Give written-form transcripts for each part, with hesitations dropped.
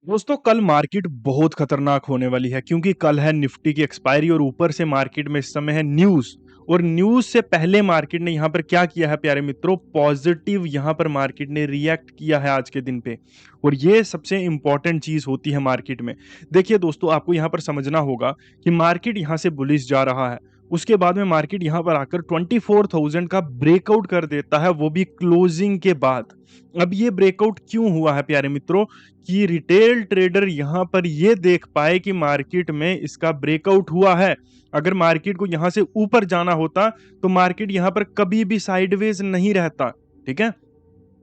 दोस्तों कल मार्केट बहुत खतरनाक होने वाली है क्योंकि कल है निफ्टी की एक्सपायरी और ऊपर से मार्केट में इस समय है न्यूज। और न्यूज से पहले मार्केट ने यहां पर क्या किया है प्यारे मित्रों, पॉजिटिव यहां पर मार्केट ने रिएक्ट किया है आज के दिन पे। और ये सबसे इंपॉर्टेंट चीज होती है मार्केट में। देखिए दोस्तों, आपको यहां पर समझना होगा कि मार्केट यहां से बुलिश जा रहा है, उसके बाद में मार्केट यहां पर आकर 24,000 का ब्रेकआउट कर देता है, वो भी क्लोजिंग के बाद। अब ये ब्रेकआउट क्यों हुआ है प्यारे मित्रों, कि रिटेल ट्रेडर यहां पर ये देख पाए कि मार्केट में इसका ब्रेकआउट हुआ है। अगर मार्केट को यहां से ऊपर जाना होता तो मार्केट यहां पर कभी भी साइडवेज नहीं रहता। ठीक है,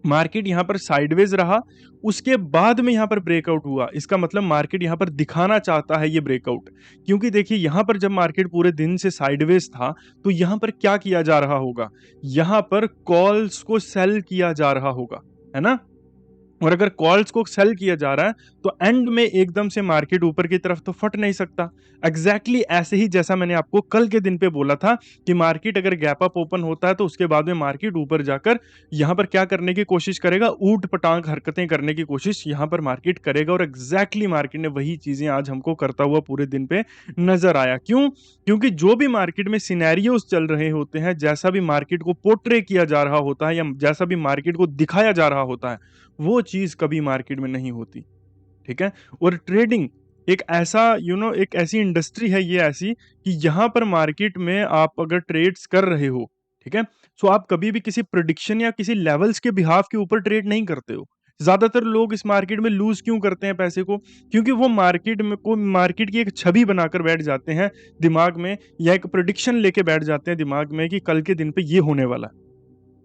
मार्केट यहां पर साइडवेज रहा, उसके बाद में यहां पर ब्रेकआउट हुआ। इसका मतलब मार्केट यहां पर दिखाना चाहता है ये ब्रेकआउट। क्योंकि देखिए यहां पर जब मार्केट पूरे दिन से साइडवेज था तो यहां पर क्या किया जा रहा होगा, यहां पर कॉल्स को सेल किया जा रहा होगा, है ना। और अगर कॉल्स को सेल किया जा रहा है तो एंड में एकदम से मार्केट ऊपर की तरफ तो फट नहीं सकता। एग्जैक्टली ऐसे ही जैसा मैंने आपको कल के दिन पे बोला था कि मार्केट अगर गैप अप ओपन होता है तो उसके बाद में मार्केट ऊपर जाकर यहां पर क्या करने की कोशिश करेगा, ऊट पटांग हरकतें करने की कोशिश यहां पर मार्केट करेगा। और एग्जैक्टली मार्केट ने वही चीजें आज हमको करता हुआ पूरे दिन पे नजर आया। क्यों? क्योंकि जो भी मार्केट में सिनेरियोस चल रहे होते हैं, जैसा भी मार्केट को पोर्ट्रे किया जा रहा होता है या जैसा भी मार्केट को दिखाया जा रहा होता है, वो चीज कभी मार्केट में नहीं होती। ठीक है। और ट्रेडिंग एक ऐसा एक ऐसी इंडस्ट्री है ये ऐसी कि यहां पर मार्केट में आप अगर ट्रेड्स कर रहे हो, ठीक है, सो आप कभी भी किसी प्रिडिक्शन या किसी लेवल्स के बिहाफ के ऊपर ट्रेड नहीं करते हो। ज्यादातर लोग इस मार्केट में लूज क्यों करते हैं पैसे को? क्योंकि वो मार्केट की एक छवि बनाकर बैठ जाते हैं दिमाग में, या एक प्रिडिक्शन लेके बैठ जाते हैं दिमाग में कि कल के दिन पे ये होने वाला है।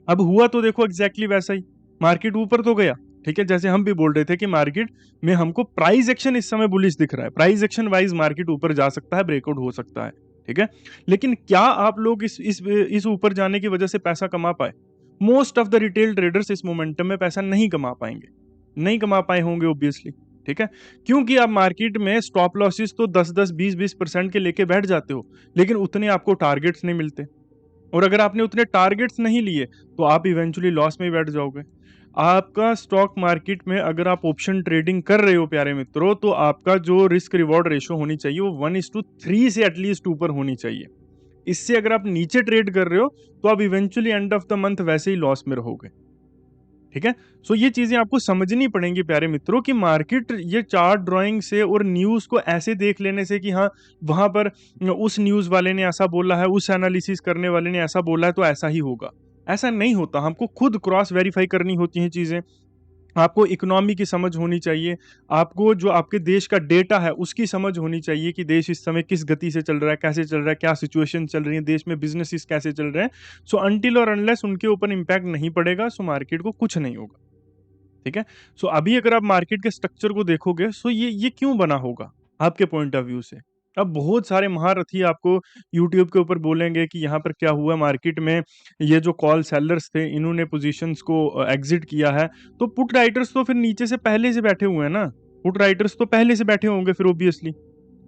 अब हुआ तो देखो एग्जैक्टली वैसा ही, मार्केट ऊपर तो गया। ठीक है, जैसे हम भी बोल रहे थे कि मार्केट में हमको प्राइस एक्शन इस समय बुलिश दिख रहा है, प्राइस एक्शन वाइज मार्केट ऊपर जा सकता है, ब्रेकआउट हो सकता है। ठीक है, लेकिन क्या आप लोग इस ऊपर जाने की वजह से पैसा कमा पाए? Most of the retail traders इस मोमेंटम में पैसा नहीं कमा पाएंगे, नहीं कमा पाए होंगे ऑब्वियसली। ठीक है, क्योंकि आप मार्केट में स्टॉप लॉसेस तो 10-10 20-20% के लेके बैठ जाते हो, लेकिन उतने आपको टारगेट्स नहीं मिलते। और अगर आपने उतने टारगेट्स नहीं लिए तो आप इवेंचुअली लॉस में ही बैठ जाओगे। आपका स्टॉक मार्केट में अगर आप ऑप्शन ट्रेडिंग कर रहे हो प्यारे मित्रों, तो आपका जो रिस्क रिवॉर्ड रेशो होनी चाहिए वो 1:3 से एटलीस्ट ऊपर होनी चाहिए। इससे अगर आप नीचे ट्रेड कर रहे हो तो आप eventually end of the month वैसे ही लॉस में रहोगे। ठीक है, सो ये चीजें आपको समझनी पड़ेंगी प्यारे मित्रों कि मार्केट ये चार्ट ड्राइंग से और न्यूज को ऐसे देख लेने से कि हाँ वहां पर उस न्यूज वाले ने ऐसा बोला है, उस एनालिसिस करने वाले ने ऐसा बोला है तो ऐसा ही होगा, ऐसा नहीं होता। हमको खुद क्रॉस वेरीफाई करनी होती हैं चीजें। आपको इकोनॉमी की समझ होनी चाहिए, आपको जो आपके देश का डेटा है उसकी समझ होनी चाहिए कि देश इस समय किस गति से चल रहा है, कैसे चल रहा है, क्या सिचुएशन चल रही है देश में, बिजनेसेस कैसे चल रहे हैं। सो अनटिल और अनलेस उनके ऊपर इम्पैक्ट नहीं पड़ेगा सो मार्केट को कुछ नहीं होगा। ठीक है, सो अभी अगर आप मार्केट के स्ट्रक्चर को देखोगे सो ये क्यों बना होगा आपके पॉइंट ऑफ व्यू से? अब बहुत सारे महारथी आपको यूट्यूब के ऊपर बोलेंगे कि यहाँ पर क्या हुआ मार्केट में, ये जो कॉल सेलर्स थे इन्होंने पोजीशंस को एग्जिट किया है। तो पुट राइटर्स तो फिर नीचे से पहले से बैठे हुए हैं ना, पुट राइटर्स तो पहले से बैठे होंगे फिर ऑब्वियसली,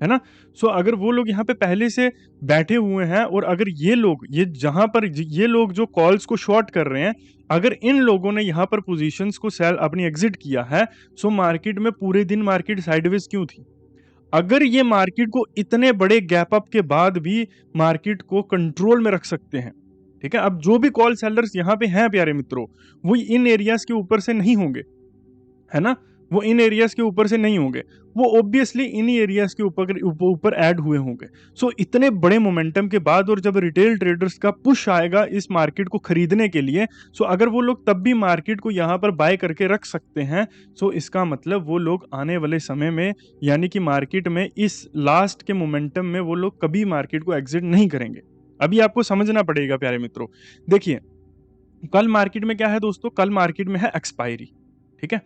है ना। सो अगर वो लोग यहाँ पे पहले से बैठे हुए हैं और अगर ये लोग ये लोग जो कॉल्स को शॉर्ट कर रहे हैं, अगर इन लोगों ने यहाँ पर पोजीशंस को सेल अपनी एग्जिट किया है, सो मार्केट में पूरे दिन मार्केट साइडवेज क्यों थी? अगर ये मार्केट को इतने बड़े गैप अप के बाद भी मार्केट को कंट्रोल में रख सकते हैं, ठीक है, अब जो भी कॉल सेलर्स यहाँ पे हैं प्यारे मित्रों, वो इन एरियाज के ऊपर से नहीं होंगे, है ना, वो इन एरियाज के ऊपर से नहीं होंगे, वो ऑब्वियसली इन्हीं एरियाज के ऊपर ऐड हुए होंगे। सो इतने बड़े मोमेंटम के बाद और जब रिटेल ट्रेडर्स का पुश आएगा इस मार्केट को खरीदने के लिए, सो अगर वो लोग तब भी मार्केट को यहाँ पर बाय करके रख सकते हैं, सो इसका मतलब वो लोग आने वाले समय में, यानी कि मार्केट में इस लास्ट के मोमेंटम में वो लोग कभी मार्केट को एग्जिट नहीं करेंगे। अभी आपको समझना पड़ेगा प्यारे मित्रों। देखिए कल मार्केट में क्या है दोस्तों, कल मार्केट में है एक्सपायरी। ठीक है,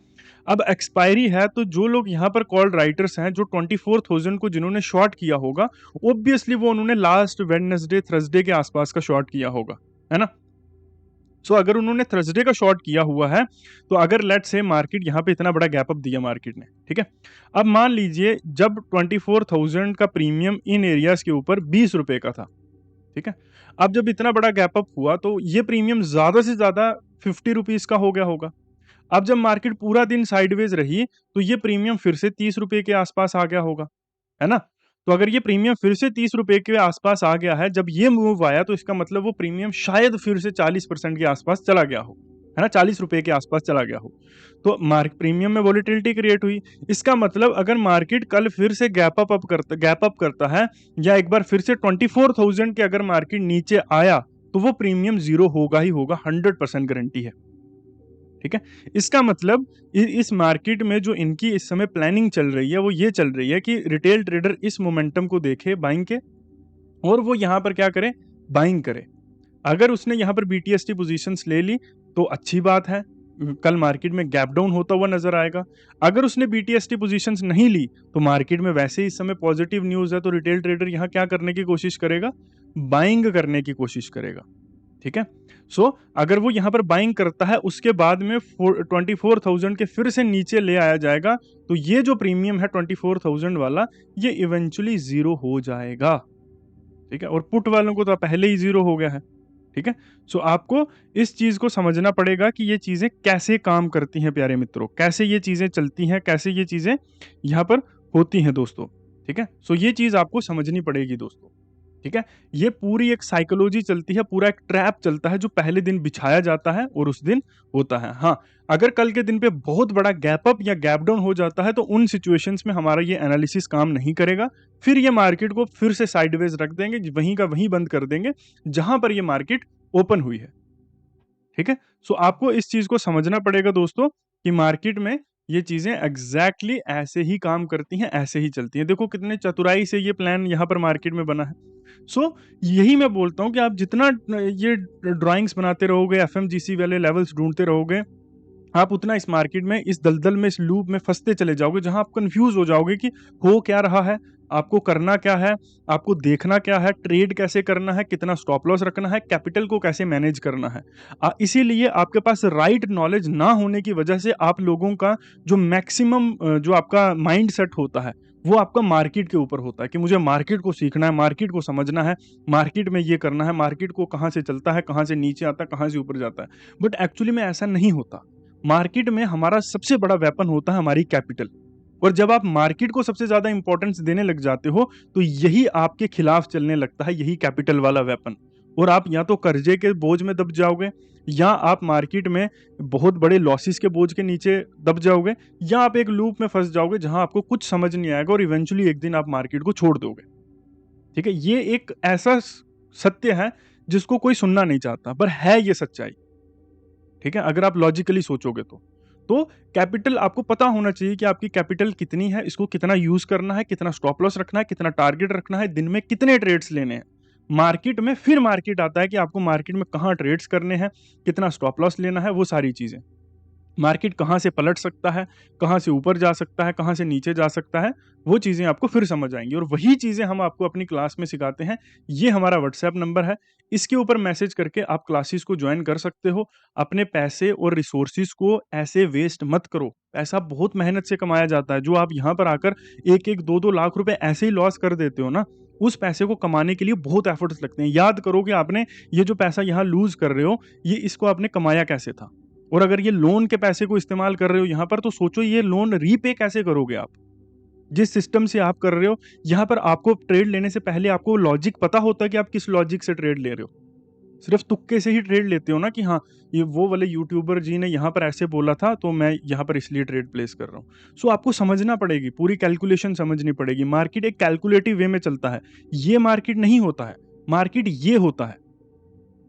अब एक्सपायरी है तो जो लोग यहाँ पर कॉल राइटर्स हैं, जो 24,000 को जिन्होंने शॉर्ट किया होगा, ऑब्वियसली वो उन्होंने लास्ट वेडनेसडे थर्सडे के आसपास का शॉर्ट किया होगा, है ना। सो अगर उन्होंने थर्सडे का शॉर्ट किया हुआ है तो अगर लेट से मार्केट यहाँ पे इतना बड़ा गैप अप दिया मार्केट ने, ठीक है, अब मान लीजिए जब 24,000 का प्रीमियम इन एरियाज के ऊपर 20 रुपए का था, ठीक है, अब जब इतना बड़ा गैप अप हुआ तो ये प्रीमियम ज्यादा से ज्यादा 50 रुपीज का हो गया होगा। अब जब मार्केट पूरा दिन साइडवेज रही तो ये प्रीमियम फिर से 30 रुपए के आसपास आ गया होगा, है ना? तो अगर ये प्रीमियम फिर से 30 रुपए के आसपास आ गया है, जब ये मूव आया तो इसका मतलब वो प्रीमियम शायद फिर से 40% के आसपास चला गया हो, है ना? 40 रुपए के आसपास चला गया हो। तो मार्क प्रीमियम में वोलेटिलिटी क्रिएट हुई। इसका मतलब अगर मार्केट कल फिर से गैप अप करता है या एक बार फिर से 24,000 के अगर मार्केट नीचे आया तो वो प्रीमियम जीरो होगा ही होगा, 100% गारंटी है। ठीक है, इसका मतलब इस मार्केट में जो इनकी इस समय प्लानिंग चल रही है वो ये चल रही है कि रिटेल ट्रेडर इस मोमेंटम को देखे बाइंग के और वो यहां पर क्या करे, बाइंग करे। अगर उसने यहां पर बीटीएसटी पोजीशंस ले ली तो अच्छी बात है, कल मार्केट में गैप डाउन होता हुआ नजर आएगा। अगर उसने बीटीएसटी पोजीशंस नहीं ली तो मार्केट में वैसे ही इस समय पॉजिटिव न्यूज है, तो रिटेल ट्रेडर यहां क्या करने की कोशिश करेगा, बाइंग करने की कोशिश करेगा। ठीक है, सो अगर वो यहां पर बाइंग करता है उसके बाद में 24,000 के फिर से नीचे ले आया जाएगा तो ये जो प्रीमियम है 24,000 वाला ये इवेंचुअली जीरो हो जाएगा। ठीक है, और पुट वालों को तो पहले ही जीरो हो गया है। ठीक है, सो आपको इस चीज को समझना पड़ेगा कि ये चीजें कैसे काम करती हैं प्यारे मित्रों, कैसे ये चीजें चलती हैं, कैसे ये चीजें यहां पर होती हैं दोस्तों। ठीक है, सो ये चीज आपको समझनी पड़ेगी दोस्तों। ठीक है, ये पूरी एक साइकोलॉजी चलती है, पूरा एक ट्रैप चलता है जो पहले दिन बिछाया जाता है और उस दिन होता है। हाँ, अगर कल के दिन पे बहुत बड़ा गैप अप या गैप डाउन हो जाता है तो उन सिचुएशंस में हमारा ये एनालिसिस काम नहीं करेगा, फिर ये मार्केट को फिर से साइडवेज रख देंगे, वहीं का वहीं बंद कर देंगे जहां पर ये मार्केट ओपन हुई है। ठीक है, सो आपको इस चीज को समझना पड़ेगा दोस्तों कि मार्केट में ये चीजें एग्जैक्टली ऐसे ही काम करती हैं, ऐसे ही चलती हैं। देखो कितने चतुराई से ये प्लान यहाँ पर मार्केट में बना है। सो यही मैं बोलता हूँ कि आप जितना ये ड्राइंग्स बनाते रहोगे, एफएमजीसी वाले लेवल्स ढूंढते रहोगे, आप उतना इस मार्केट में, इस दलदल में, इस लूप में फंसते चले जाओगे जहां आप कंफ्यूज हो जाओगे कि हो क्या रहा है, आपको करना क्या है, आपको देखना क्या है, ट्रेड कैसे करना है, कितना स्टॉप लॉस रखना है, कैपिटल को कैसे मैनेज करना है। इसीलिए आपके पास राइट नॉलेज ना होने की वजह से आप लोगों का जो मैक्सिमम जो आपका माइंड सेट होता है वो आपका मार्केट के ऊपर होता है कि मुझे मार्केट को सीखना है, मार्केट को समझना है, मार्केट में ये करना है, मार्केट को कहाँ से चलता है, कहाँ से नीचे आता है, कहाँ से ऊपर जाता है। बट एक्चुअली में ऐसा नहीं होता। मार्केट में हमारा सबसे बड़ा वेपन होता है हमारी कैपिटल, और जब आप मार्केट को सबसे ज्यादा इंपॉर्टेंस देने लग जाते हो तो यही आपके खिलाफ चलने लगता है, यही कैपिटल वाला वेपन। और आप या तो कर्जे के बोझ में दब जाओगे, या आप मार्केट में बहुत बड़े लॉसेस के बोझ के नीचे दब जाओगे, या आप एक लूप में फंस जाओगे जहां आपको कुछ समझ नहीं आएगा और इवेंचुअली एक दिन आप मार्केट को छोड़ दोगे। ठीक है, ये एक ऐसा सत्य है जिसको कोई सुनना नहीं चाहता, पर है ये सच्चाई। ठीक है, अगर आप लॉजिकली सोचोगे तो कैपिटल आपको पता होना चाहिए कि आपकी कैपिटल कितनी है, इसको कितना यूज करना है, कितना स्टॉप लॉस रखना है, कितना टारगेट रखना है, दिन में कितने ट्रेड्स लेने हैं। मार्केट में फिर मार्केट आता है कि आपको मार्केट में कहाँ ट्रेड्स करने हैं, कितना स्टॉप लॉस लेना है, वो सारी चीजें। मार्केट कहाँ से पलट सकता है, कहाँ से ऊपर जा सकता है, कहाँ से नीचे जा सकता है, वो चीज़ें आपको फिर समझ आएंगी। और वही चीज़ें हम आपको अपनी क्लास में सिखाते हैं। ये हमारा व्हाट्सएप नंबर है, इसके ऊपर मैसेज करके आप क्लासेस को ज्वाइन कर सकते हो। अपने पैसे और रिसोर्सिस को ऐसे वेस्ट मत करो। पैसा बहुत मेहनत से कमाया जाता है। जो आप यहाँ पर आकर 1-1, 2-2 लाख रुपए ऐसे ही लॉस कर देते हो ना, उस पैसे को कमाने के लिए बहुत एफर्ट्स लगते हैं। याद करो कि आपने ये जो पैसा यहाँ लूज कर रहे हो, ये इसको आपने कमाया कैसे था। और अगर ये लोन के पैसे को इस्तेमाल कर रहे हो यहाँ पर, तो सोचो ये लोन रीपे कैसे करोगे आप। जिस सिस्टम से आप कर रहे हो, यहाँ पर आपको ट्रेड लेने से पहले आपको लॉजिक पता होता है कि आप किस लॉजिक से ट्रेड ले रहे हो। सिर्फ तुक्के से ही ट्रेड लेते हो ना कि हाँ ये वो वाले यूट्यूबर जी ने यहाँ पर ऐसे बोला था तो मैं यहाँ पर इसलिए ट्रेड प्लेस कर रहा हूँ। सो आपको समझना पड़ेगी, पूरी कैलकुलेशन समझनी पड़ेगी। मार्केट एक कैलकुलेटिव वे में चलता है, ये मार्केट नहीं होता है, मार्केट ये होता है।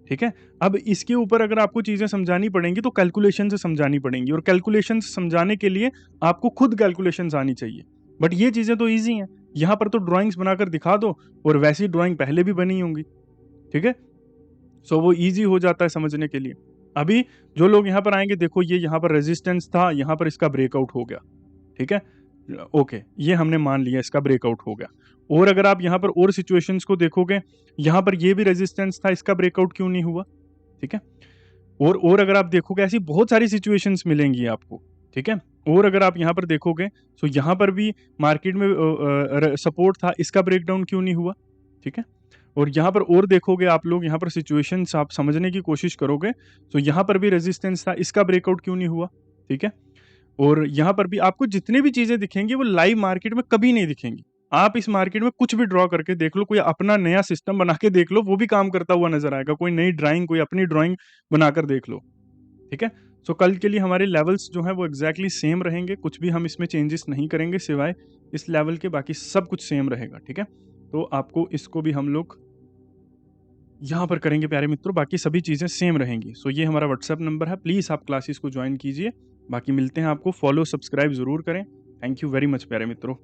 ठीक है, अब इसके ऊपर अगर आपको चीजें समझानी पड़ेंगी तो कैलकुलेशन से समझानी पड़ेंगी, और कैलकुलेशन समझाने के लिए आपको खुद कैलकुलेशंस आनी चाहिए। बट ये चीजें तो इजी हैं, यहाँ पर तो ड्राइंग्स बनाकर दिखा दो और वैसी ड्राइंग पहले भी बनी होंगी। ठीक है, सो वो इजी हो जाता है समझने के लिए। अभी जो लोग यहाँ पर आएंगे, देखो ये यहाँ पर रेजिस्टेंस था, यहाँ पर इसका ब्रेकआउट हो गया। ठीक है, ओके, ये हमने मान लिया इसका ब्रेकआउट हो गया। और अगर आप यहाँ पर और सिचुएशंस को देखोगे, यहाँ पर ये भी रेजिस्टेंस था, इसका ब्रेकआउट क्यों नहीं हुआ। ठीक है, और अगर आप देखोगे ऐसी बहुत सारी सिचुएशंस मिलेंगी आपको। ठीक है, और अगर आप यहाँ पर देखोगे तो यहाँ पर भी मार्केट में सपोर्ट था, इसका ब्रेकडाउन क्यों नहीं हुआ। ठीक है, और यहाँ पर और देखोगे आप लोग, यहाँ पर सिचुएशंस आप समझने की कोशिश करोगे तो यहाँ पर भी रेजिस्टेंस था, इसका ब्रेकआउट क्यों नहीं हुआ। ठीक है? और यहाँ पर भी आपको जितनी भी चीज़ें दिखेंगी वो लाइव मार्केट में कभी नहीं दिखेंगी। आप इस मार्केट में कुछ भी ड्रॉ करके देख लो, कोई अपना नया सिस्टम बना के देख लो, वो भी काम करता हुआ नज़र आएगा। कोई नई ड्राइंग, कोई अपनी ड्राइंग बनाकर देख लो, ठीक है? सो कल के लिए हमारे लेवल्स जो हैं वो एग्ज़ैक्टली सेम रहेंगे, कुछ भी हम इसमें चेंजेस नहीं करेंगे सिवाय इस लेवल के, बाकी सब कुछ सेम रहेगा, ठीक है? तो आपको इसको भी हम लोग यहाँ पर करेंगे प्यारे मित्रों, बाकी सभी चीज़ें सेम रहेंगी। सो ये हमारा व्हाट्सएप नंबर है, प्लीज़ आप क्लासेस को जॉइन कीजिए। बाकी मिलते हैं, आपको फॉलो, सब्सक्राइब ज़रूर करें। थैंक यू वेरी मच प्यारे मित्रों।